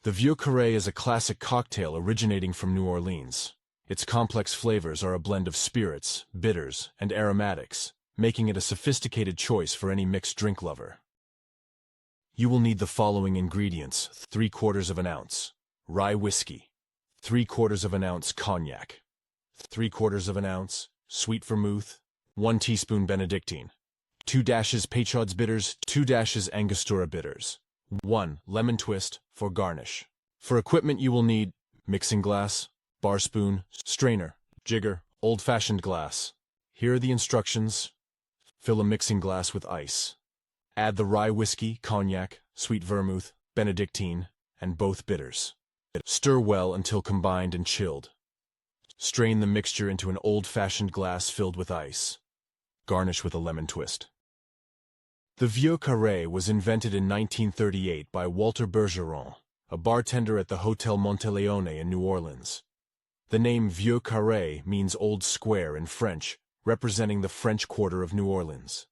The Vieux Carré is a classic cocktail originating from New Orleans. Its complex flavors are a blend of spirits, bitters, and aromatics, making it a sophisticated choice for any mixed drink lover. You will need the following ingredients: 3/4 of an ounce rye whiskey, 3/4 of an ounce cognac, 3/4 of an ounce sweet vermouth, 1 teaspoon Benedictine, 2 dashes Peychaud's bitters, 2 dashes Angostura bitters, 1 lemon twist for garnish. For equipment you will need mixing glass, bar spoon, strainer, jigger, old-fashioned glass. Here are the instructions. Fill a mixing glass with ice. Add the rye whiskey, cognac, sweet vermouth, Benedictine, and both bitters. Stir well until combined and chilled. Strain the mixture into an old-fashioned glass filled with ice. Garnish with a lemon twist. The Vieux Carré was invented in 1938 by Walter Bergeron, a bartender at the Hotel Monteleone in New Orleans. The name Vieux Carré means Old Square in French, representing the French Quarter of New Orleans.